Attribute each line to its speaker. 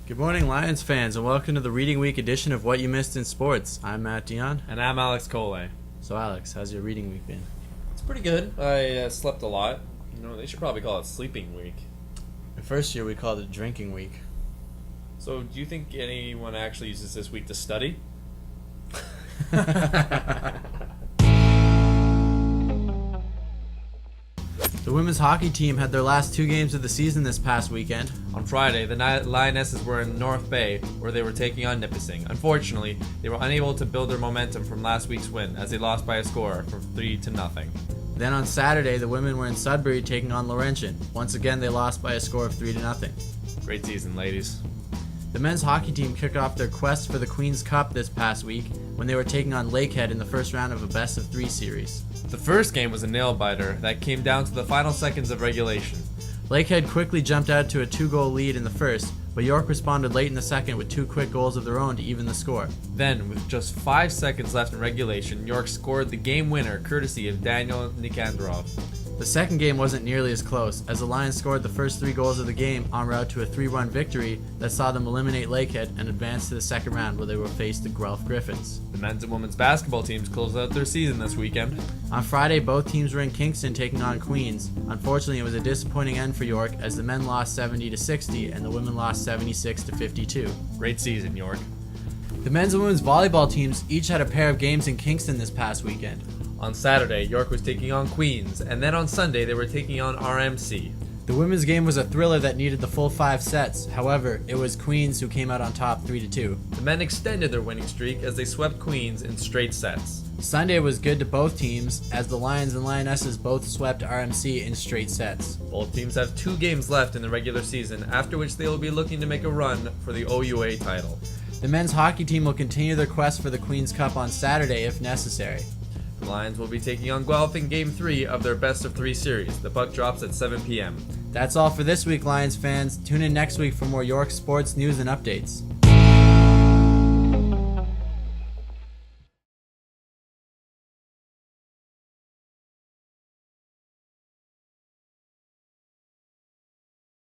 Speaker 1: Good morning, Lions fans, and welcome to the Reading Week edition of What You Missed in Sports. I'm Matt Dionne.
Speaker 2: And I'm Alex Colle.
Speaker 1: So, Alex, how's your reading week been?
Speaker 2: It's pretty good. I slept a lot. They should probably call it sleeping week.
Speaker 1: The first year we called it drinking week.
Speaker 2: So, do you think anyone actually uses this week to study?
Speaker 1: The women's hockey team had their last two games of the season this past weekend.
Speaker 2: On Friday, the Lionesses were in North Bay, where they were taking on Nipissing. Unfortunately, they were unable to build their momentum from last week's win, as they lost by a score of 3-0.
Speaker 1: Then on Saturday, the women were in Sudbury taking on Laurentian. Once again, they lost by a score of 3-0.
Speaker 2: Great season, ladies.
Speaker 1: The men's hockey team kicked off their quest for the Queen's Cup this past week when they were taking on Lakehead in the first round of a best-of-3 series.
Speaker 2: The first game was a nail-biter that came down to the final seconds of regulation.
Speaker 1: Lakehead quickly jumped out to a 2-goal lead in the first, but York responded late in the second with two quick goals of their own to even the score.
Speaker 2: Then, with just 5 seconds left in regulation, York scored the game winner courtesy of Daniel Nikandrov.
Speaker 1: The second game wasn't nearly as close, as the Lions scored the first 3 goals of the game en route to a 3-1 victory that saw them eliminate Lakehead and advance to the second round where they will face the Guelph Griffins.
Speaker 2: The men's and women's basketball teams closed out their season this weekend.
Speaker 1: On Friday, both teams were in Kingston taking on Queens. Unfortunately, it was a disappointing end for York as the men lost 70-60 and the women lost 76-52.
Speaker 2: Great season, York.
Speaker 1: The men's and women's volleyball teams each had a pair of games in Kingston this past weekend.
Speaker 2: On Saturday, York was taking on Queens, and then on Sunday they were taking on RMC.
Speaker 1: The women's game was a thriller that needed the full 5 sets. However, it was Queens who came out on top 3-2.
Speaker 2: The men extended their winning streak as they swept Queens in straight sets.
Speaker 1: Sunday was good to both teams as the Lions and Lionesses both swept RMC in straight sets.
Speaker 2: Both teams have 2 games left in the regular season, after which they will be looking to make a run for the OUA title.
Speaker 1: The men's hockey team will continue their quest for the Queen's Cup on Saturday if necessary.
Speaker 2: The Lions will be taking on Guelph in Game 3 of their best-of-3 series. The puck drops at 7 p.m.
Speaker 1: That's all for this week, Lions fans. Tune in next week for more York sports news and updates.